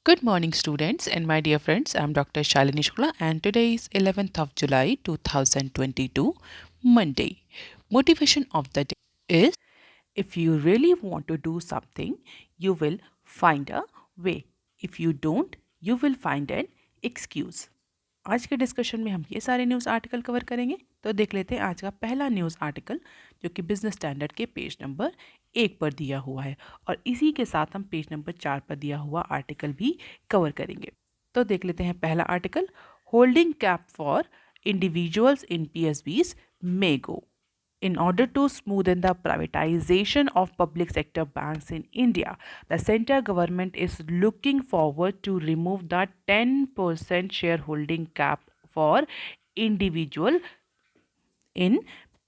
Good morning, students, and my dear friends. I'm Dr. Shalini Shukla, and today is 11th of July 2022, Monday. Motivation of the day is if you really want to do something, you will find a way. If you don't, you will find an excuse. आज के discussion में हम ये सारे news article cover करेंगे। तो देख लेते हैं आज का पहला न्यूज़ आर्टिकल, जो कि बिजनेस स्टैंडर्ड के पेज नंबर 1 पर दिया हुआ है, और इसी के साथ हम पेज नंबर 4 पर दिया हुआ आर्टिकल भी कवर करेंगे। तो देख लेते हैं पहला article, holding cap for individuals in PSBs may go. In order to smoothen the privatization of public sector banks in India, the central government is looking forward to remove the 10% shareholding cap for individual in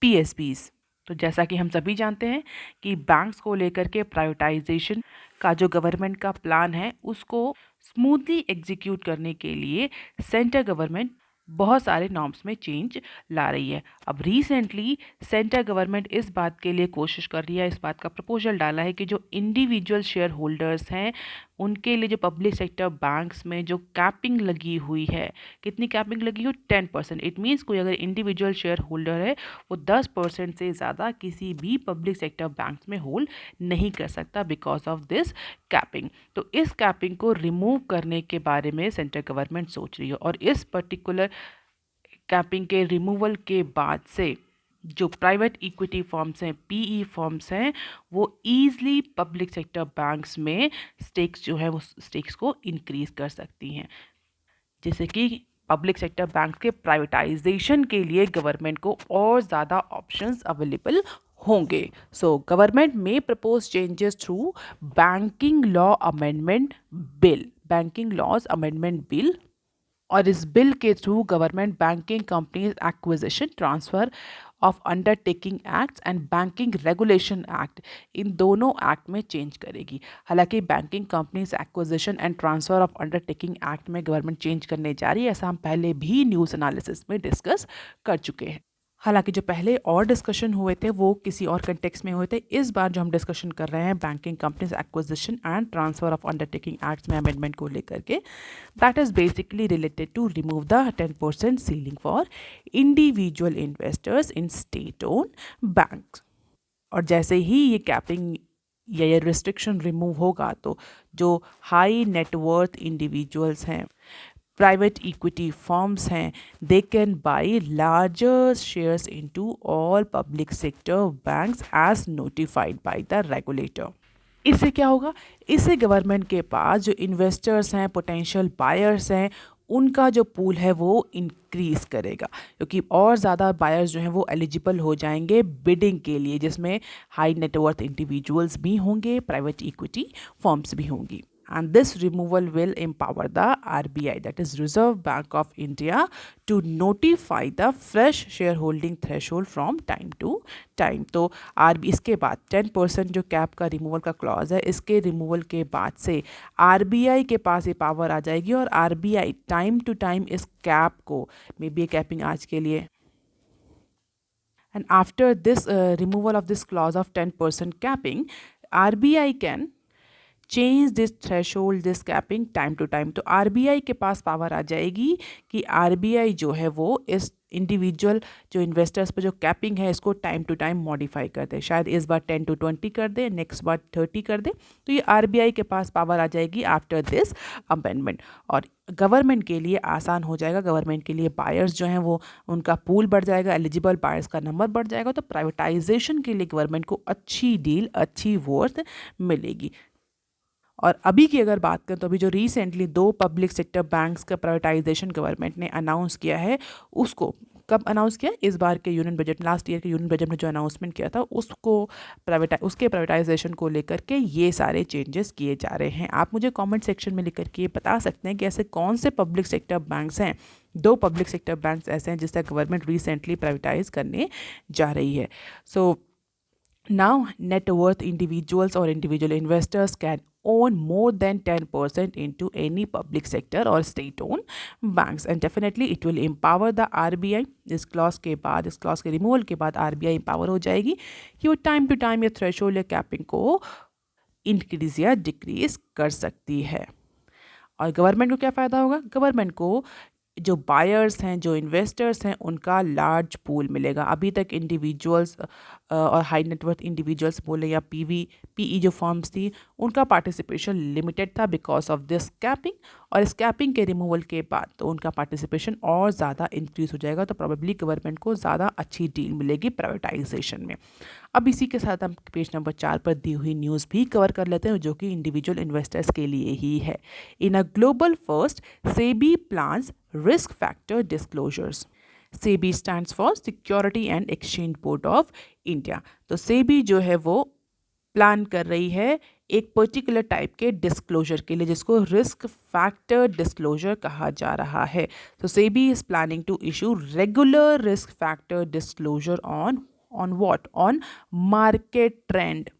PSBs. तो जैसा कि हम सभी जानते हैं कि banks को लेकर के प्राइवेटाइजेशन का जो गवर्नमेंट का प्लान है उसको स्मूथली एग्जीक्यूट करने के लिए सेंट्रल गवर्नमेंट बहुत सारे नॉर्म्स में चेंज ला रही है। अब रिसेंटली सेंट्रल गवर्नमेंट इस बात के लिए कोशिश कर रही है, इस बात का प्रपोजल डाला है कि जो इंडिविजुअल शेयर होल्डर्स हैं उनके लिए जो पब्लिक सेक्टर बैंक्स में जो कैपिंग लगी हुई है, कितनी कैपिंग लगी हुई? 10%। इट मीन्स कोई अगर इंडिविजुअल शेयर होल्डर है वो 10% से ज़्यादा किसी भी पब्लिक सेक्टर बैंक्स में होल्ड नहीं कर सकता बिकॉज ऑफ दिस कैपिंग। तो इस कैपिंग को रिमूव करने के बारे में सेंट्रल गवर्नमेंट सोच रही है, और इस पर्टिकुलर कैपिंग के रिमूवल के बाद से जो प्राइवेट इक्विटी फर्म्स हैं, पीई फर्म्स हैं, वो ईजली पब्लिक सेक्टर बैंक्स में स्टेक्स जो है वो स्टेक्स को इंक्रीज कर सकती हैं, जिससे कि पब्लिक सेक्टर बैंक्स के प्राइवेटाइजेशन के लिए गवर्नमेंट को और ज़्यादा ऑप्शंस अवेलेबल होंगे। सो गवर्नमेंट में propose changes through banking law amendment bill, और इस बिल के through government banking companies acquisition, transfer of undertaking act and banking regulation act, इन दोनों एक्ट में चेंज करेगी। हालांकि banking companies acquisition and transfer of undertaking act में government change करने जा रही है, ऐसा हम पहले भी न्यूज़ एनालिसिस में डिस्कस कर चुके हैं। हालांकि जो पहले और डिस्कशन हुए थे वो किसी और कंटेक्स्ट में हुए थे। इस बार जो हम डिस्कशन कर रहे हैं banking companies acquisition and transfer of undertaking acts में अमेंडमेंट को लेकर के, that is basically related to remove the 10% ceiling for individual investors in state own banks. और जैसे ही ये कैपिंग या ये रिस्ट्रिक्शन रिमूव होगा तो जो हाई नेटवर्थ इंडिविजुअल्स हैं, प्राइवेट इक्विटी फर्म्स हैं, they can buy larger shares into all public sector banks as notified by the regulator. इससे क्या होगा? इससे गवर्नमेंट के पास जो इन्वेस्टर्स हैं, पोटेंशियल बायर्स हैं, उनका जो पूल है वो इंक्रीज करेगा, क्योंकि और ज़्यादा बायर्स जो हैं वो एलिजिबल हो जाएंगे बिडिंग के लिए, जिसमें हाई नेटवर्थ इंडिविजुअल्स भी होंगे, प्राइवेट इक्विटी फर्म्स भी होंगी। And this removal will empower the RBI, that is Reserve Bank of India, to notify the fresh shareholding threshold from time to time. तो इसके बाद 10% जो कैप का रिमूवल का क्लॉज है, इसके रिमूवल के बाद से RBI के पास ये पावर आ जाएगी, और RBI टाइम टू टाइम इस कैप को, मे बी कैपिंग आज के लिए, and after this removal of this clause of 10% capping, RBI can change this threshold, this capping time to time. तो आरबीआई के पास पावर आ जाएगी कि आरबीआई जो है वो इस इंडिविजुअल जो इन्वेस्टर्स पर जो कैपिंग है इसको टाइम टू टाइम मॉडिफाई कर दे। शायद इस बार 10 to 20 कर दे, नेक्स्ट बार 30 कर दे। तो ये आरबीआई के पास पावर आ जाएगी आफ्टर दिस अमेंडमेंट, और गवर्नमेंट के लिए आसान हो जाएगा। गवर्नमेंट के लिए बायर्स जो हैं वो, उनका पूल बढ़ जाएगा, एलिजिबल बायर्स का नंबर बढ़ जाएगा। तो प्राइवेटाइजेशन के लिए गवर्नमेंट को अच्छी डील, अच्छी वर्थ मिलेगी। और अभी की अगर बात करें तो अभी जो रिसेंटली 2 पब्लिक सेक्टर बैंक्स का प्राइवेटाइजेशन गवर्नमेंट ने अनाउंस किया है, उसको कब अनाउंस किया? इस बार के यूनियन बजट, लास्ट ईयर के यूनियन बजट में जो अनाउंसमेंट किया था उसको उसके प्राइवेटाइजेशन को लेकर के ये सारे चेंजेस किए जा रहे हैं। आप मुझे कमेंट सेक्शन में लिख करके ये बता सकते हैं कि ऐसे कौन से पब्लिक सेक्टर बैंक्स हैं, 2 पब्लिक सेक्टर बैंक्स ऐसे हैं जिससे गवर्नमेंट रिसेंटली प्राइवेटाइज करने जा रही है। सो now net worth individuals or individual investors can own more than 10% into any public sector or state owned banks, and definitely it will empower the RBI। इस clause के बाद, इस क्लॉज के removal के बाद RBI empower हो जाएगी कि वो टाइम टू टाइम ये थ्रेशोल्ड या कैपिंग को इंक्रीज या डिक्रीज कर सकती है। और गवर्नमेंट को क्या फ़ायदा होगा? गवर्नमेंट को जो बायर्स हैं, जो इन्वेस्टर्स हैं, उनका लार्ज पूल मिलेगा। अभी तक इंडिविजुअल्स और हाई नेटवर्थ इंडिविजुअल्स बोले या पीई जो फर्म्स थी, उनका पार्टिसिपेशन लिमिटेड था बिकॉज ऑफ दिस कैपिंग। और इस कैपिंग के रिमूवल के बाद तो उनका पार्टिसिपेशन और ज़्यादा इंक्रीज हो जाएगा, तो प्रोबेबली गवर्नमेंट को ज़्यादा अच्छी डील मिलेगी प्राइवेटाइजेशन में। अब इसी के साथ हम पेज नंबर 4 पर दी हुई न्यूज़ भी कवर कर लेते हैं, जो कि इंडिविजुअल इन्वेस्टर्स के लिए ही है। In a global first, SEBI plans risk factor disclosures. SEBI stands for security and exchange board of India. तो सेबी जो है वो प्लान कर रही है एक पर्टिकुलर टाइप के डिस्क्लोजर के लिए, जिसको रिस्क फैक्टर डिस्क्लोजर कहा जा रहा है। तो SEBI is planning to issue regular risk factor disclosure on what? On market trend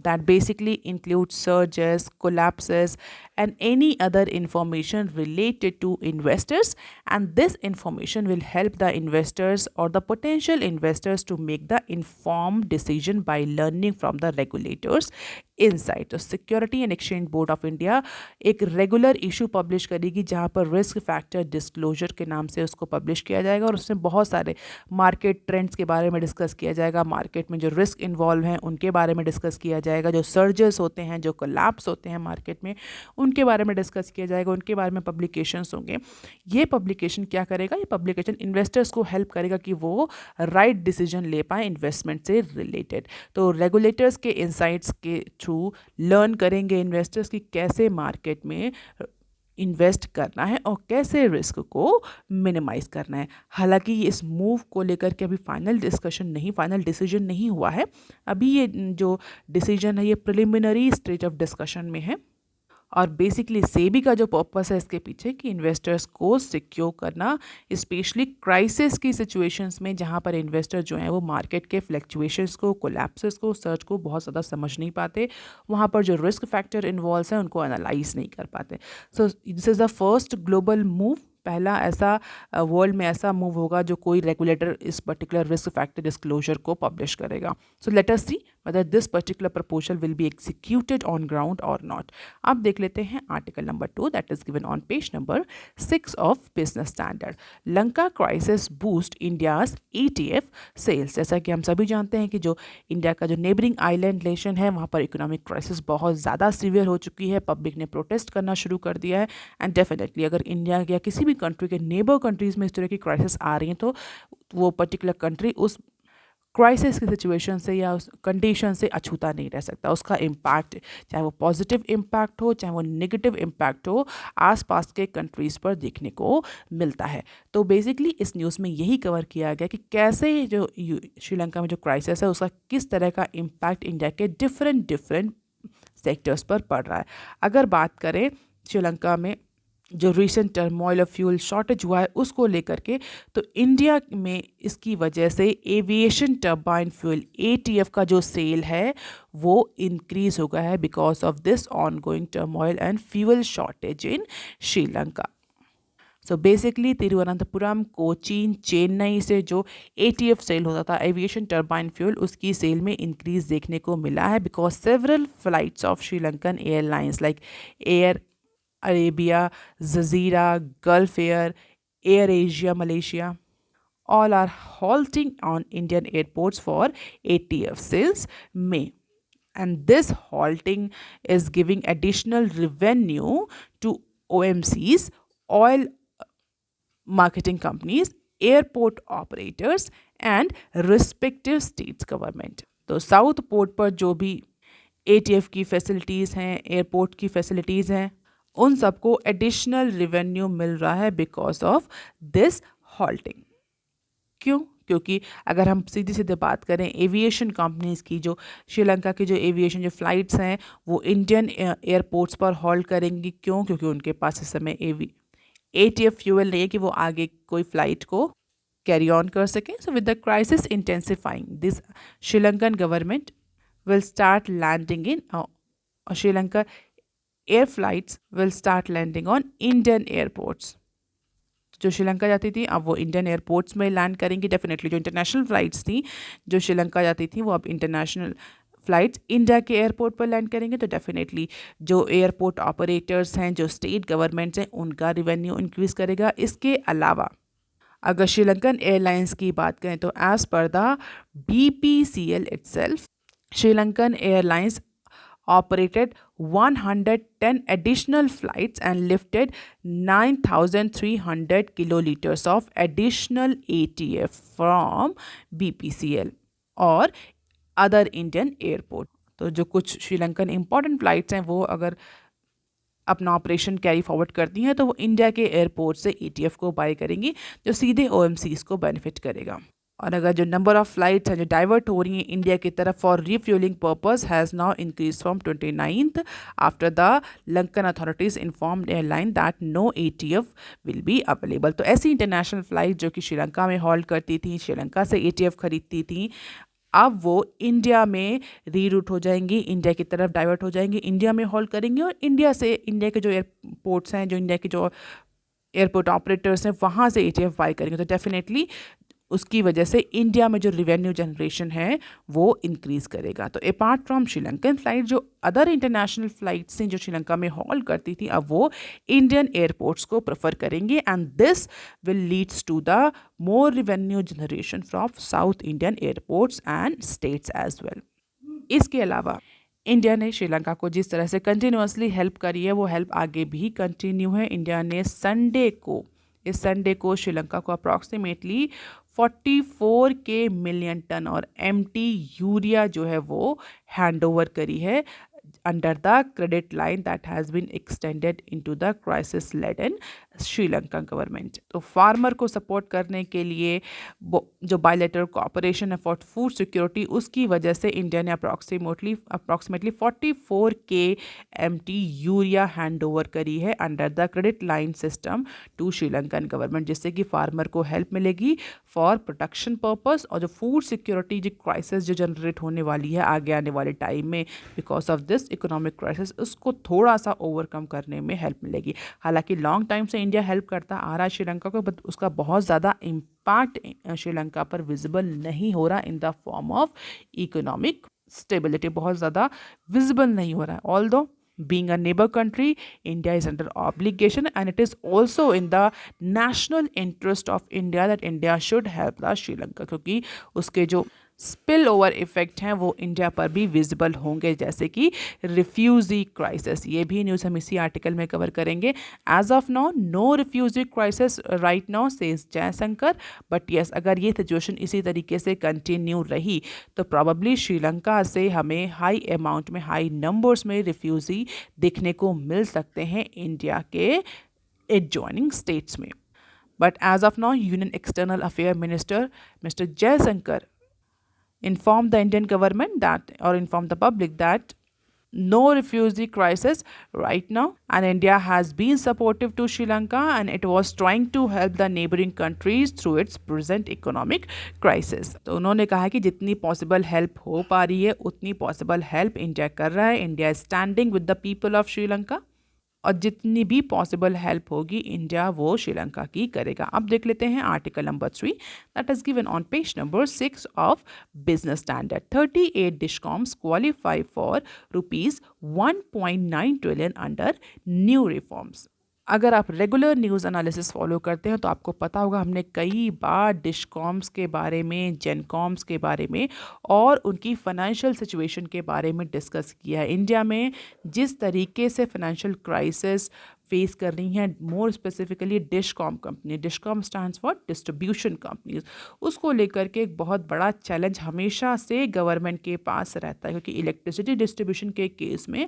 that basically includes surges, collapses, and any other information related to investors. And this information will help the investors or the potential investors to make the informed decision by learning from the regulators insight. तो security and exchange board of India एक regular issue publish करेगी, जहाँ पर risk factor disclosure के नाम से उसको publish किया जाएगा, और उसमें बहुत सारे मार्केट ट्रेंड्स के बारे में डिस्कस किया जाएगा, मार्केट में जो रिस्क इन्वॉल्व हैं उनके बारे में डिस्कस किया जाएगा, जो सर्जेस होते हैं, जो कोलैप्स होते हैं मार्केट में, उनके बारे में डिस्कस किया जाएगा, उनके बारे में पब्लिकेशंस होंगे। ये पब्लिकेशन क्या करेगा? ये पब्लिकेशन इन्वेस्टर्स को हेल्प करेगा कि वो राइट डिसीजन ले पाए इन्वेस्टमेंट से रिलेटेड। तो रेगुलेटर्स के इंसाइट्स के थ्रू लर्न करेंगे इन्वेस्टर्स कि कैसे मार्केट में इन्वेस्ट करना है और कैसे रिस्क को मिनिमाइज करना है। हालांकि इस मूव को लेकर के अभी फाइनल डिसीजन नहीं हुआ है। अभी ये जो डिसीजन है ये प्रिलिमिनरी स्टेज ऑफ डिस्कशन में है। और बेसिकली सेबी का जो पर्पस है इसके पीछे कि इन्वेस्टर्स को सिक्योर करना, स्पेशली क्राइसिस की सिचुएशंस में, जहाँ पर इन्वेस्टर जो हैं वो मार्केट के फ्लक्चुएशंस को, कोलैप्सेस को, सर्च को बहुत ज़्यादा समझ नहीं पाते, वहाँ पर जो रिस्क फैक्टर इन्वॉल्व हैं उनको एनालाइज नहीं कर पाते। So this is the first global move. पहला ऐसा वर्ल्ड में ऐसा मूव होगा जो कोई रेगुलेटर इस पर्टिकुलर रिस्क फैक्टर डिस्क्लोजर को पब्लिश करेगा। So let us see whether this particular proposal will be executed on ground or not. अब देख लेते हैं article number 2 that is given on page number 6 of Business Standard. Lanka crisis boost India's ETF sales. जैसा कि हम सभी जानते हैं कि जो इंडिया का जो नेबरिंग आइलैंड नेशन है वहाँ पर इकोनॉमिक क्राइसिस बहुत ज़्यादा सीवियर हो चुकी है, पब्लिक ने प्रोटेस्ट करना शुरू कर दिया है। एंड डेफिनेटली अगर इंडिया या किसी भी कंट्री के नेबर कंट्रीज़ में इस तरह की क्राइसिस आ रही हैं तो वो पर्टिकुलर कंट्री उस क्राइसिस की सिचुएशन से या उस कंडीशन से अछूता नहीं रह सकता। उसका इम्पैक्ट, चाहे वो पॉजिटिव इम्पैक्ट हो चाहे वो नेगेटिव इम्पैक्ट हो, आसपास के कंट्रीज़ पर देखने को मिलता है। तो बेसिकली इस न्यूज़ में यही कवर किया गया कि कैसे जो श्रीलंका में जो क्राइसिस है उसका किस तरह का इम्पैक्ट इंडिया के डिफरेंट सेक्टर्स पर पड़ रहा है। अगर बात करें श्रीलंका में जो recent turmoil of fuel shortage हुआ है उसको लेकर के, तो इंडिया में इसकी वजह से एविएशन टर्बाइन फ्यूल ATF का जो सेल है वो इंक्रीज हो गया है because of this ongoing turmoil and fuel shortage in Sri Lanka. So basically Thiruvananthapuram, Cochin, Chennai से जो ATF सेल होता था एविएशन टर्बाइन फ्यूल, उसकी सेल में इंक्रीज देखने को मिला है because several flights of Sri Lankan airlines like air Arabia, Jazeera, Gulf Air, Air Asia Malaysia, all are halting on Indian airports for ATF since May. And this halting is giving additional revenue to OMCs, oil marketing companies, airport operators, and respective states government. तो south port पर जो भी ATF की facilities हैं, airport की facilities हैं, उन सबको एडिशनल रिवेन्यू मिल रहा है बिकॉज ऑफ दिस हॉल्टिंग। क्यों? क्योंकि अगर हम सीधी सीधे बात करें एविएशन कंपनीज़ की, जो श्रीलंका की जो एविएशन जो फ़्लाइट्स हैं वो इंडियन एयरपोर्ट्स पर हॉल्ट करेंगी। क्यों? क्योंकि उनके पास इस समय ATF फ्यूल नहीं है कि वो आगे कोई फ़्लाइट को कैरी ऑन कर सकें। So with the crisis intensifying, this Sri Lankan government will start landing in Sri Lanka air flights will start landing on Indian airports. जो श्रीलंका जाती थी अब वो इंडियन एयरपोर्ट्स में लैंड करेंगी। डेफिनेटली जो इंटरनेशनल फ़्लाइट्स थी जो श्रीलंका जाती थी वो अब इंटरनेशनल फ्लाइट्स इंडिया के एयरपोर्ट पर लैंड करेंगे तो डेफिनेटली जो एयरपोर्ट ऑपरेटर्स हैं, जो स्टेट गवर्नमेंट्स हैं, उनका रिवेन्यू इंक्रीज करेगा। इसके अलावा अगर श्रीलंकन एयरलाइंस की बात करें तो as per the BPCL itself, Sri Lankan Airlines operated 110 additional flights and lifted 9,300 kiloliters of additional ATF from BPCL और अदर इंडियन एयरपोर्ट। तो जो कुछ श्रीलंकन इंपॉर्टेंट फ्लाइट्स हैं वो अगर अपना ऑपरेशन कैरी फॉरवर्ड करती हैं तो वो इंडिया के एयरपोर्ट से ETF को बाय करेंगी, जो सीधे OMCs को बेनिफिट करेगा। और अगर जो नंबर ऑफ फ्लाइट्स हैं जो डाइवर्ट हो रही हैं इंडिया की तरफ for refuelling purpose has now increase from 29th after the Lankan authorities informed airline that no ATF will be available. तो ऐसी इंटरनेशनल फ्लाइट जो कि श्रीलंका में हॉल्ड करती थी, श्रीलंका से ATF खरीदती थी, अब वो इंडिया में रीरूट हो जाएंगी, इंडिया की तरफ डाइवर्ट हो जाएंगी, इंडिया में होल्ड करेंगे और इंडिया से, इंडिया के जो एयरपोर्ट्स हैं, जो इंडिया के जो एयरपोर्ट ऑपरेटर्स हैं, वहाँ से ATF बाई करेंगे। तो डेफिनेटली उसकी वजह से इंडिया में जो रिवेन्यू जनरेशन है वो इंक्रीज़ करेगा। तो अपार्ट फ्रॉम श्रीलंकन फ्लाइट, जो अदर इंटरनेशनल फ्लाइट्स हैं जो श्रीलंका में हॉल्ड करती थी, अब वो इंडियन एयरपोर्ट्स को प्रेफर करेंगे and this will leads to the more revenue generation from South Indian airports and states as well. इसके अलावा इंडिया ने श्रीलंका को जिस तरह से कंटिन्यूसली हेल्प करी है वो हेल्प आगे भी कंटिन्यू है। इंडिया ने इस संडे को श्रीलंका को अप्रॉक्सीमेटली 44 मिलियन टन और MT यूरिया जो है वो हैंड ओवर करी है under the credit line that has been extended into the crisis laden Sri Lanka government. तो फार्मर को सपोर्ट करने के लिए जो बायलैटरल कोऑपरेशन है फॉर फूड सिक्योरिटी, उसकी वजह से इंडिया ने approximately 44 MT urea hand over करी है under the credit line system to Sri Lankan government, जिससे कि फार्मर को हेल्प मिलेगी फॉर प्रोटेक्शन पर्पस और जो फूड सिक्योरिटी जो क्राइसिस जो जनरेट होने वाली है आगे आने वाले टाइम में because of this economic crisis, उसको थोड़ा सा ओवरकम करने में हेल्प मिलेगी। हालांकि लॉन्ग टाइम से इंडिया हेल्प करता आ रहा है श्रीलंका को, बट उसका बहुत ज़्यादा इम्पैक्ट श्रीलंका पर विजिबल नहीं हो रहा in the form of economic stability, बहुत ज़्यादा विजिबल नहीं हो रहा है। Although being a neighbor country, India is under obligation and it is also in the national interest of India that India should help the Sri Lanka, क्योंकि उसके जो spill over effect हैं वो इंडिया पर भी विजिबल होंगे, जैसे कि रिफ्यूजी क्राइसिस। ये भी न्यूज़ हम इसी आर्टिकल में कवर करेंगे। As of now no refugee crisis right now says Jaishankar, but yes अगर ये सिचुएशन इसी तरीके से कंटिन्यू रही तो प्रॉबली श्रीलंका से हमें हाई अमाउंट में, हाई नंबर्स में रिफ्यूजी देखने को मिल सकते हैं इंडिया के एडजॉइनिंग स्टेट्स में। But as of now union external affair minister mister Jaishankar inform the Indian government that, or inform the public that no refugee crisis right now and India has been supportive to Sri Lanka and it was trying to help the neighboring countries through its present economic crisis। तो उन्होंने कहा कि जितनी possible help हो पा रही है उतनी पॉसिबल हेल्प इंडिया कर रहा है। India standing with the people of Sri Lanka और जितनी भी पॉसिबल हेल्प होगी इंडिया वो श्रीलंका की करेगा। अब देख लेते हैं article number 3 that is given on page number 6 of business standard. 38 discoms qualify for ₹1.9 trillion under new reforms. अगर आप रेगुलर न्यूज़ एनालिसिस फॉलो करते हैं तो आपको पता होगा हमने कई बार डिस्कॉम्स के बारे में, जेनकॉम्स के बारे में और उनकी फाइनेंशियल सिचुएशन के बारे में डिस्कस किया है। इंडिया में जिस तरीके से फाइनेंशियल क्राइसिस फेस कर रही हैं, more specifically discom company, discom stands for distribution companies, उसको लेकर के एक बहुत बड़ा चैलेंज हमेशा से गवर्नमेंट के पास रहता है, क्योंकि इलेक्ट्रिसिटी डिस्ट्रीब्यूशन के केस में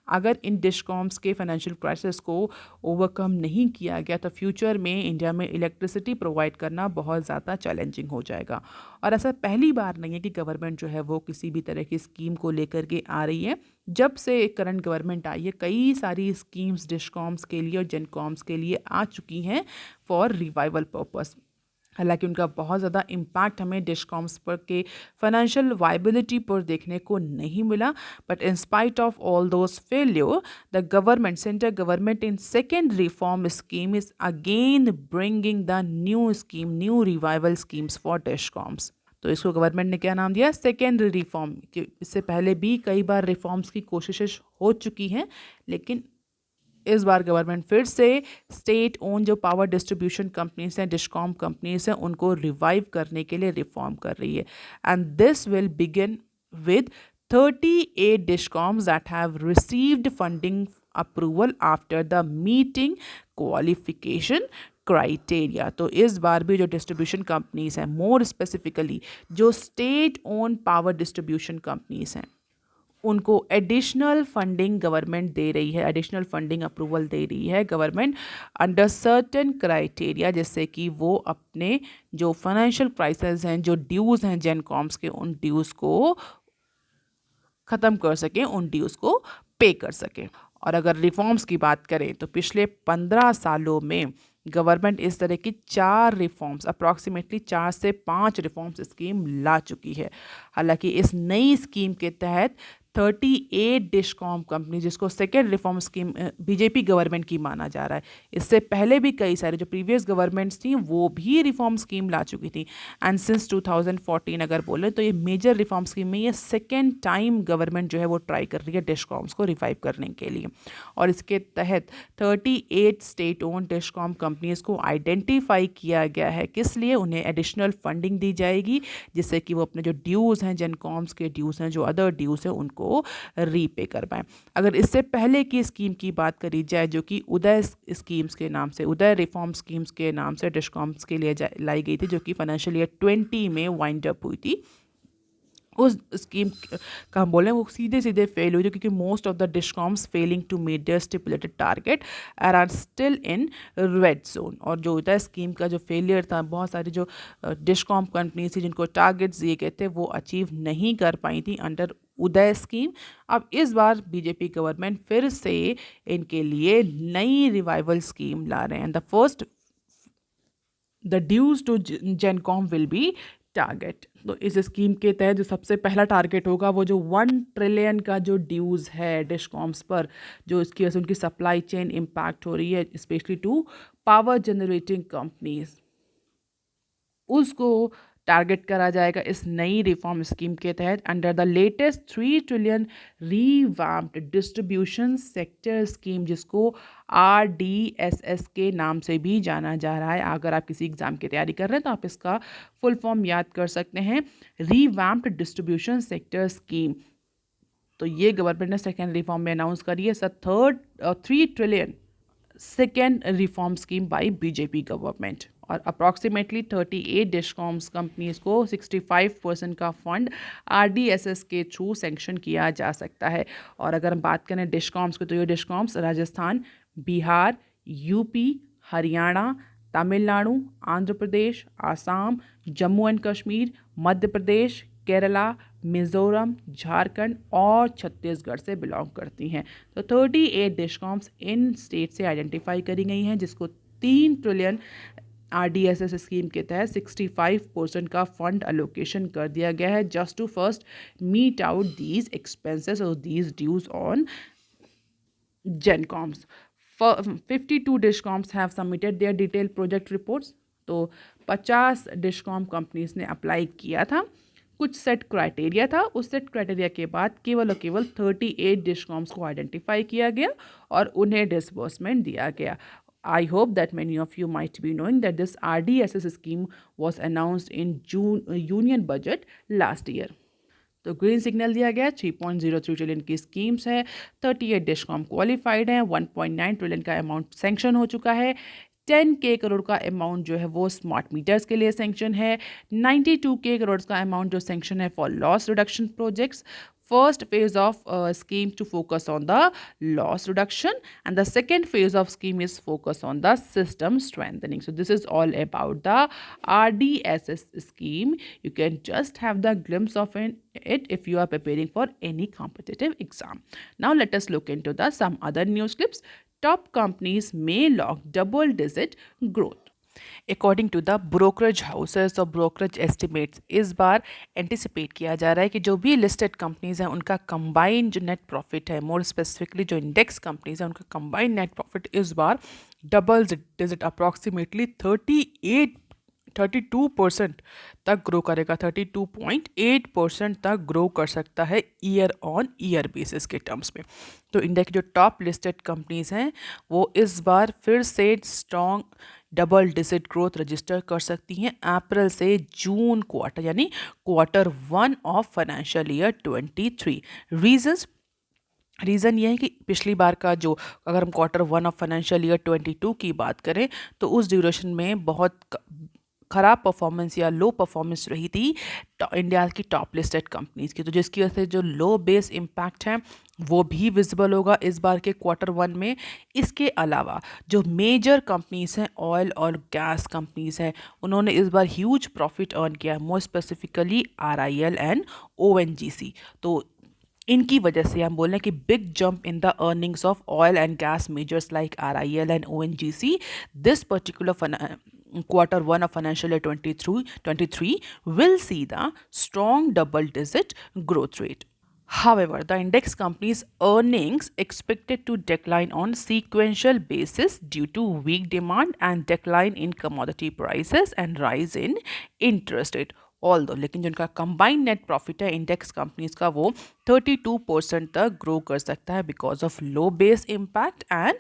अगर इन डिस्कॉम्स के फाइनेंशियल क्राइसिस को ओवरकम नहीं किया गया तो फ्यूचर में इंडिया में इलेक्ट्रिसिटी प्रोवाइड करना बहुत ज़्यादा चैलेंजिंग हो जाएगा। और ऐसा पहली बार नहीं है कि गवर्नमेंट जो है वो किसी भी तरह की स्कीम को लेकर के आ रही है। जब से करंट गवर्नमेंट आई है कई सारी स्कीम्स डिस्कॉम्स के लिए और जेनकॉम्स के लिए आ चुकी हैं फॉर रिवाइवल पर्पस। हालांकि उनका बहुत ज़्यादा इम्पैक्ट हमें डिस्कॉम्स पर के फाइनेंशियल वायबिलिटी पर देखने को नहीं मिला, but in spite of all those failure the government, central government in second reform scheme is again bringing the new scheme, new revival schemes for discoms. तो इसको गवर्नमेंट ने क्या नाम दिया, सेकेंडरी रिफॉर्म। इससे पहले भी कई बार रिफॉर्म्स की कोशिशें हो चुकी हैं, लेकिन इस बार गवर्नमेंट फिर से स्टेट ओन जो पावर डिस्ट्रीब्यूशन कंपनीज हैं, डिस्कॉम कंपनीज हैं, उनको रिवाइव करने के लिए रिफॉर्म कर रही है। And this will begin with 38 discoms that have received funding approval after the meeting qualification criteria. तो इस बार भी जो डिस्ट्रीब्यूशन कंपनीज हैं, मोर स्पेसिफिकली जो state own power distribution companies हैं, उनको एडिशनल फंडिंग गवर्नमेंट दे रही है, एडिशनल फंडिंग अप्रूवल दे रही है गवर्नमेंट अंडर सर्टेन क्राइटेरिया, जिससे कि वो अपने जो फाइनेंशियल क्राइसिस हैं, जो ड्यूज़ हैं जेनकॉम्स के, उन ड्यूज़ को ख़त्म कर सकें, उन ड्यूज़ को पे कर सकें। और अगर रिफॉर्म्स की बात करें तो पिछले 15 सालों में गवर्नमेंट इस तरह की 4 रिफॉर्म्स, अप्रॉक्सीमेटली 4 से 5 रिफॉर्म्स स्कीम ला चुकी है। हालांकि इस नई स्कीम के तहत 38 डिस्कॉम कंपनी, जिसको second reform scheme BJP government की माना जा रहा है, इससे पहले भी कई सारे जो प्रीवियस गवर्नमेंट्स थी वो भी रिफॉर्म स्कीम ला चुकी थी। एंड सिंस 2014 अगर बोले तो ये मेजर रिफॉर्म स्कीम में ये सेकेंड टाइम गवर्नमेंट जो है वो ट्राई कर रही है डिस्कॉम्स को रिवाइव करने के लिए। और इसके तहत 38 स्टेट ओन डिस्कॉम कंपनीज को आइडेंटिफाई किया गया है, किस लिए, उन्हें एडिशनल फंडिंग दी जाएगी, जिससे कि वो अपने जो ड्यूज़ हैं, जेनकॉम्स के ड्यूज़ हैं, जो अदर ड्यूज़ हैं, उनको रीपे कर पाएँ। अगर इससे पहले की स्कीम की बात करी जाए, जो कि उदय स्कीम्स के नाम से, उदय रिफॉर्म स्कीम्स के नाम से डिस्कॉम्स के लिए लाई गई थी, जो कि फाइनेंशियल ईयर 20 में वाइंड अप हुई थी, उस स्कीम का हम बोलें वो सीधे सीधे फेल हुई थी, क्योंकि most of the discoms failing to meet their stipulated target are still in red zone. और जो उदय स्कीम का जो फेलियर था, बहुत सारी जो डिस्कॉम कंपनीज थी जिनको टारगेट्स दिए गए थे वो अचीव नहीं कर पाई थी अंडर उदय स्कीम। अब इस बार बीजेपी गवर्नमेंट फिर से इनके लिए नई रिवाइवल स्कीम ला रहे हैं। The first the dues to GENCO will be target. तो इस स्कीम के तहत जो सबसे पहला टारगेट होगा वो जो 1 ट्रिलियन का जो ड्यूज़ है डिस्कॉम्स पर, जो इसकी वजह से उनकी सप्लाई चेन इम्पैक्ट हो रही है, specially to power generating companies, उसको टारगेट करा जाएगा इस नई रिफॉर्म स्कीम के तहत under the latest 3 trillion revamped distribution sector scheme, जिसको RDSS के नाम से भी जाना जा रहा है। अगर आप किसी एग्जाम की तैयारी कर रहे हैं तो आप इसका फुल फॉर्म याद कर सकते हैं, रीवैम्प्ड डिस्ट्रीब्यूशन सेक्टर स्कीम। तो ये गवर्नमेंट ने सेकेंड रिफॉर्म में अनाउंस करी है। 3 trillion second reform scheme by BJP government. और अप्रॉक्सीमेटली 38 डिस्कॉम्स कंपनीज को 65% का फंड RDSS के थ्रू सेंक्शन किया जा सकता है। और अगर हम बात करें डिस्कॉम्स की, तो ये discoms Rajasthan, Bihar, UP, Haryana, Tamil Nadu, Andhra Pradesh, Assam, Jammu and Kashmir, Madhya Pradesh, Kerala, Mizoram, Jharkhand और छत्तीसगढ़ से बिलोंग करती हैं। तो 38 डिस्कॉम्स इन स्टेट से आइडेंटिफाई करी गई हैं, जिसको 3 ट्रिलियन RDSS स्कीम के तहत 65% का फंड अलोकेशन कर दिया गया है, just to first meet out these expenses और these dues on GENCOs. 52 discoms have submitted their detail project reports. तो 50 डिस्कॉम कंपनीज ने अप्लाई किया था, कुछ सेट क्राइटेरिया था, उस सेट क्राइटेरिया के बाद केवल और केवल 38 डिस्कॉम्स को आइडेंटिफाई किया गया और उन्हें डिसबर्समेंट दिया गया। I hope that many of you might be knowing that this RDSS scheme was announced in Union budget last year. तो ग्रीन सिग्नल दिया गया, 3.03 ट्रिलियन की स्कीम्स है, 38 डिस्कॉम क्वालिफाइड हैं, 1.9 ट्रिलियन का अमाउंट सेंक्शन हो चुका है, 10K करोड़ का अमाउंट जो है वो स्मार्ट मीटर्स के लिए सेंक्शन है, 92K करोड़ का अमाउंट जो सेंक्शन है for loss reduction projects. First phase of scheme to focus on the loss reduction, and the second phase of scheme is focus on the system strengthening. So this is all about the RDSS scheme. You can just have the glimpse of it if you are preparing for any competitive exam. Now let us look into the some other news clips. Top companies may log double-digit growth. According to the brokerage houses और brokerage estimates, इस बार anticipate किया जा रहा है कि जो भी लिस्टेड कंपनीज हैं उनका कंबाइंड जो नेट प्रॉफिट है, मोर स्पेसिफिकली जो इंडेक्स कंपनीज हैं उनका कंबाइंड नेट प्रॉफिट इस बार डबल डिजिट अप्रॉक्सीमेटली 38 32% तक ग्रो करेगा, 32.8% तक ग्रो कर सकता है ईयर ऑन ईयर बेसिस के टर्म्स में। तो इंडिया की जो टॉप लिस्टेड कंपनीज हैं वो इस बार फिर से strong double digit growth register कर सकती हैं अप्रैल से जून क्वार्टर, यानी Q1 of financial year 23। Reason ये है कि पिछली बार का जो, अगर हम Q1 ऑफ फाइनेंशियल ईयर 22 की बात करें तो उस ड्यूरेशन में बहुत ख़राब परफॉर्मेंस या लो परफॉर्मेंस रही थी इंडिया की टॉप लिस्टेड कंपनीज की, तो जिसकी वजह से जो लो बेस इम्पैक्ट है वो भी विजिबल होगा इस बार के Q1 में। इसके अलावा जो मेजर कंपनीज हैं, ऑयल और गैस कंपनीज हैं, उन्होंने इस बार ह्यूज प्रॉफिट अर्न किया है, more specifically RIL and ONGC। तो इनकी वजह से हम बोल रहे हैं कि big jump in the earnings of oil and gas measures like RIL and ONGC this particular Q1 of financial year 23 will see the strong double-digit growth rate. However, the index companies' earnings expected to decline on sequential basis due to weak demand and decline in commodity prices and rise in interest rate. Although लेकिन जिनका combined net profit है index companies का वो 32% तक grow कर सकता है because of low base impact and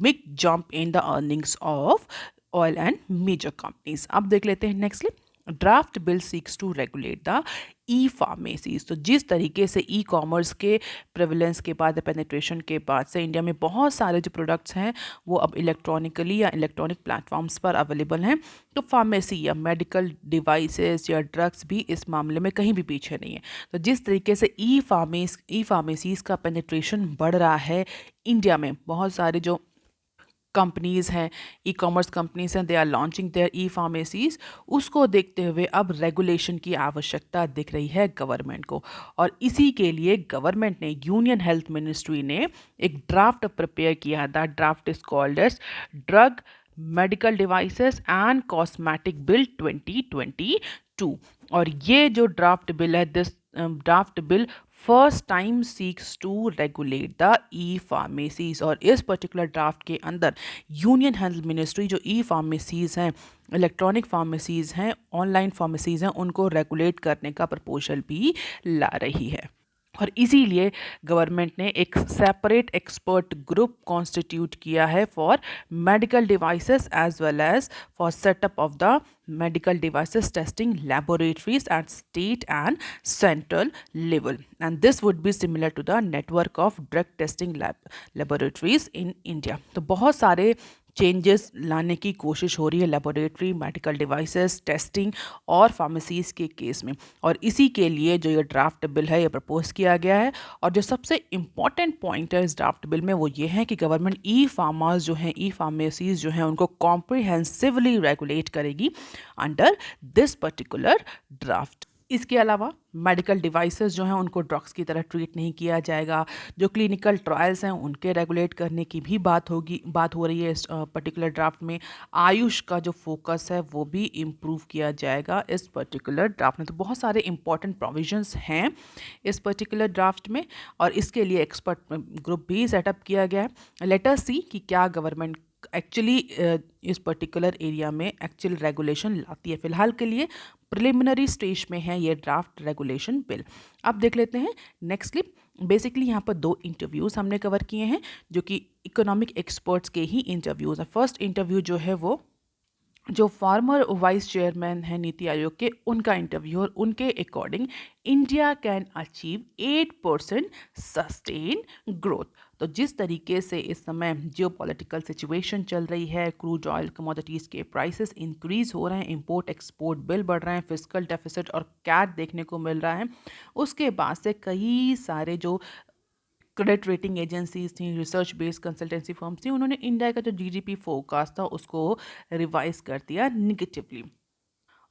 big jump in the earnings of oil and major companies. अब देख लेते हैं nextly, draft bill seeks to regulate the e pharmacies. तो जिस तरीके से ई कॉमर्स के प्रेवलेंस के बाद, पेनिट्रेशन के बाद से इंडिया में बहुत सारे जो प्रोडक्ट्स हैं वो अब इलेक्ट्रॉनिकली या इलेक्ट्रॉनिक प्लेटफॉर्म्स पर अवेलेबल हैं, तो फार्मेसी या मेडिकल डिवाइसेस या ड्रग्स भी इस मामले में कहीं भी पीछे नहीं है। तो जिस तरीके से ई फार्मेसीज का पेनिट्रेशन बढ़ रहा है इंडिया में, बहुत सारे जो कंपनीज़ हैं, ई कॉमर्स कंपनीज हैं, they are launching their e pharmacies, उसको देखते हुए अब रेगुलेशन की आवश्यकता दिख रही है गवर्नमेंट को। और इसी के लिए गवर्नमेंट ने, यूनियन हेल्थ मिनिस्ट्री ने एक ड्राफ्ट प्रिपेयर किया। That draft is called as drug medical devices and cosmetic bill 2022। और ये जो ड्राफ्ट बिल है, this draft bill first time seeks to regulate the e pharmacies. और इस पर्टिकुलर ड्राफ्ट के अंदर यूनियन हेल्थ मिनिस्ट्री जो ई फार्मेसीज हैं, इलेक्ट्रॉनिक फार्मेसीज हैं, ऑनलाइन फार्मेसीज हैं, उनको रेगुलेट करने का प्रपोजल भी ला रही है। और इसीलिए गवर्नमेंट ने एक सेपरेट एक्सपर्ट ग्रुप कॉन्स्टिट्यूट किया है for medical devices as well as for setup of the medical devices testing laboratories at state and central level, and this would be similar to the network of drug testing laboratories in India। तो बहुत सारे changes लाने की कोशिश हो रही है laboratory, medical devices, testing और फार्मेसीज के केस में। और इसी के लिए जो ये ड्राफ्ट बिल है ये प्रपोज किया गया है। और जो सबसे इम्पॉर्टेंट पॉइंट है इस ड्राफ्ट बिल में वो ये है कि गवर्नमेंट ई फार्मास जो हैं, ई फार्मेसीज जो हैं, उनको कॉम्प्रिहेंसिवली रेगुलेट करेगी अंडर दिस पर्टिकुलर ड्राफ्ट। इसके अलावा मेडिकल डिवाइसेस जो हैं उनको ड्रग्स की तरह ट्रीट नहीं किया जाएगा। जो क्लिनिकल ट्रायल्स हैं उनके रेगुलेट करने की भी बात हो रही है इस पर्टिकुलर ड्राफ्ट में। आयुष का जो फोकस है वो भी इम्प्रूव किया जाएगा इस पर्टिकुलर ड्राफ्ट में। तो बहुत सारे इंपॉर्टेंट प्रोविजंस हैं इस पर्टिकुलर ड्राफ्ट में और इसके लिए एक्सपर्ट ग्रुप भी सेटअप किया गया है। लेट अस सी कि क्या गवर्नमेंट एक्चुअली इस पर्टिकुलर एरिया में एक्चुअल रेगुलेशन लाती है। फिलहाल के लिए प्रिलिमिनरी स्टेज में है ये ड्राफ्ट रेगुलेशन बिल। अब देख लेते हैं नेक्स्ट क्लिप। बेसिकली यहाँ पर 2 इंटरव्यूज़ हमने कवर किए हैं जो कि इकोनॉमिक एक्सपर्ट्स के ही इंटरव्यूज़ हैं। फर्स्ट इंटरव्यू जो है वो जो फॉर्मर वाइस चेयरमैन है नीति आयोग के, उनका इंटरव्यू, और उनके according India can achieve 8% sustain growth. तो जिस तरीके से इस समय जियो पॉलिटिकल सिचुएशन चल रही है, क्रूड ऑयल कमोडिटीज़ के प्राइसेस इंक्रीज हो रहे हैं, इंपोर्ट एक्सपोर्ट बिल बढ़ रहे हैं, फिस्कल डेफिसिट और कैट देखने को मिल रहा है, उसके बाद से कई सारे जो क्रेडिट रेटिंग एजेंसीज थी, रिसर्च बेस्ड कंसल्टेंसी फर्म्स थी, उन्होंने इंडिया का जो जीडीपी फोरकास्ट था उसको रिवाइज कर दिया निगेटिवली।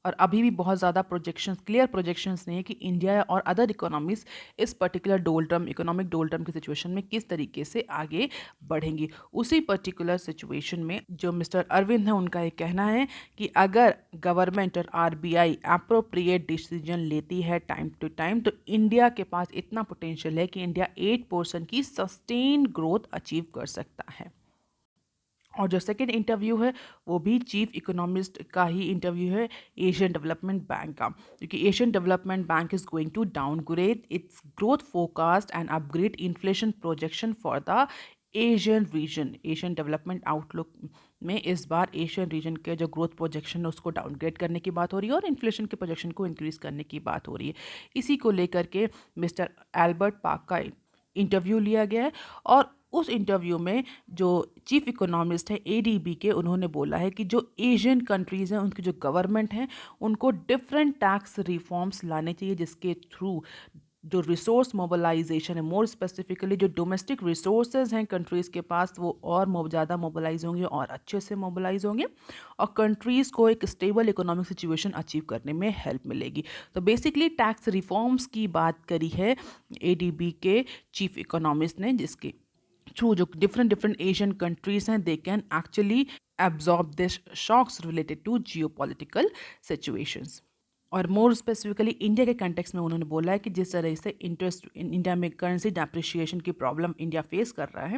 और अभी भी बहुत ज़्यादा प्रोजेक्शंस, क्लियर प्रोजेक्शंस नहीं है कि इंडिया और अदर इकोनॉमीज इस पर्टिकुलर डोलटर्म, इकोनॉमिक डोलटर्म की सिचुएशन में किस तरीके से आगे बढ़ेंगी। उसी पर्टिकुलर सिचुएशन में जो मिस्टर अरविंद है उनका ये कहना है कि अगर गवर्नमेंट और RBI अप्रोप्रिएट डिसीजन लेती है टाइम टू टाइम तो इंडिया के पास इतना पोटेंशियल है कि इंडिया 8% की सस्टेन ग्रोथ अचीव कर सकता है। और जो सेकंड इंटरव्यू है वो भी चीफ इकोनॉमिस्ट का ही इंटरव्यू है एशियन डेवलपमेंट बैंक का, क्योंकि Asian development bank is going to downgrade its growth forecast and upgrade inflation projection for the Asian region. Asian development outlook में इस बार एशियन रीजन के जो ग्रोथ प्रोजेक्शन है उसको डाउनग्रेड करने की बात हो रही है और इन्फ्लेशन के प्रोजेक्शन को इंक्रीज करने की बात हो रही है। इसी को लेकर के मिस्टर एल्बर्ट पार्क का इंटरव्यू लिया गया है और उस इंटरव्यू में जो चीफ इकोनॉमिस्ट है एडीबी के, उन्होंने बोला है कि जो एशियन कंट्रीज़ हैं उनकी जो गवर्नमेंट है उनको डिफरेंट टैक्स रिफॉर्म्स लाने चाहिए जिसके थ्रू जो रिसोर्स मोबिलाइजेशन है, मोर स्पेसिफिकली जो डोमेस्टिक रिसोर्सेज हैं कंट्रीज़ के पास, वो और ज़्यादा मोबिलाइज होंगे और अच्छे से मोबिलाइज होंगे और कंट्रीज़ को एक स्टेबल इकोनॉमिक सिचुएशन अचीव करने में हेल्प मिलेगी। तो बेसिकली टैक्स रिफॉर्म्स की बात करी है एडीबी के चीफ इकोनॉमिस्ट ने, जिसके थ्रू जो डिफरेंट एशियन कंट्रीज हैं they can actually absorb this shocks related to geopolitical situations. और मोर स्पेसिफिकली इंडिया के कंटेक्स में उन्होंने बोला है कि जिस तरह से इंटरेस्ट इंडिया में करेंसी डेप्रिशिएशन की प्रॉब्लम इंडिया फेस कर रहा है,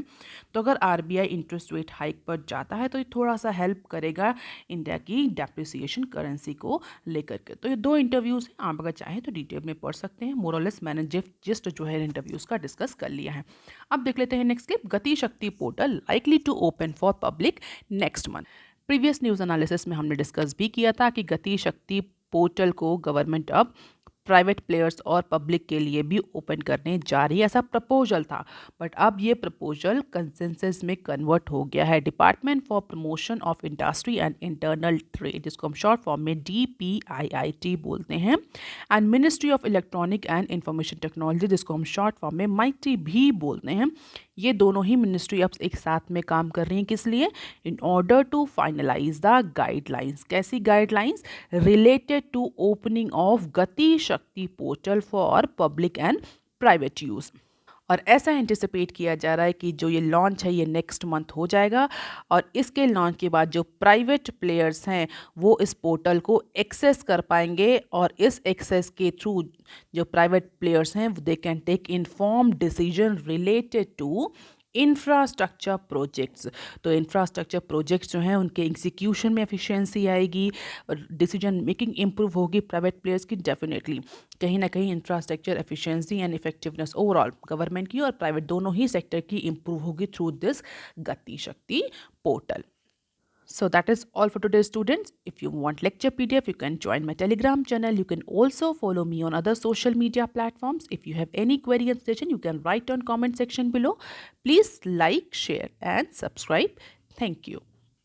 तो अगर आरबीआई इंटरेस्ट रेट हाइक पर जाता है तो ये थोड़ा सा हेल्प करेगा इंडिया की डेप्रिसिएशन करेंसी को लेकर के। तो ये दो इंटरव्यूज़ हैं, आप अगर चाहें तो डिटेल में पढ़ सकते हैं। मोरलेस मैंने जिस्ट जो है इंटरव्यूज़ का डिस्कस कर लिया है। अब देख लेते हैं next clip. Gati Shakti portal likely to open for public next month. Previous news analysis में हमने डिस्कस भी किया था कि गति शक्ति पोर्टल को गवर्नमेंट अब प्राइवेट प्लेयर्स और पब्लिक के लिए भी ओपन करने जा रही है, ऐसा प्रपोजल था। बट अब ये प्रपोजल कंसेंसस में कन्वर्ट हो गया है। Department for promotion of industry and internal trade, जिसको हम शॉर्ट फॉर्म में DPIIT बोलते हैं, and ministry of electronic and information technology, जिसको हम शॉर्ट फॉर्म में MIT भी बोलते हैं, ये दोनों ही मिनिस्ट्री अब एक साथ में काम कर रही हैं। किस लिए? In order to finalise the guidelines. कैसी guidelines? Related to opening of Gati Shakti portal for public and private use. और ऐसा एंटिसिपेट किया जा रहा है कि जो ये लॉन्च है ये नेक्स्ट मंथ हो जाएगा और इसके लॉन्च के बाद जो प्राइवेट प्लेयर्स हैं वो इस पोर्टल को एक्सेस कर पाएंगे और इस एक्सेस के थ्रू जो प्राइवेट प्लेयर्स हैं they can take informed decision related to infrastructure projects. तो इंफ्रास्ट्रक्चर प्रोजेक्ट्स जो हैं उनके एग्जीक्यूशन में एफिशिएंसी आएगी और डिसीजन मेकिंग इंप्रूव होगी प्राइवेट प्लेयर्स की। डेफिनेटली कहीं ना कहीं infrastructure efficiency and effectiveness overall government की और प्राइवेट दोनों ही सेक्टर की इंप्रूव होगी through this Gati Shakti portal. So that is all for today, students. If you want lecture PDF, you can join my Telegram channel. You can also follow me on other social media platforms. If you have any query and suggestion, you can write on comment section below. Please like, share and subscribe. Thank you.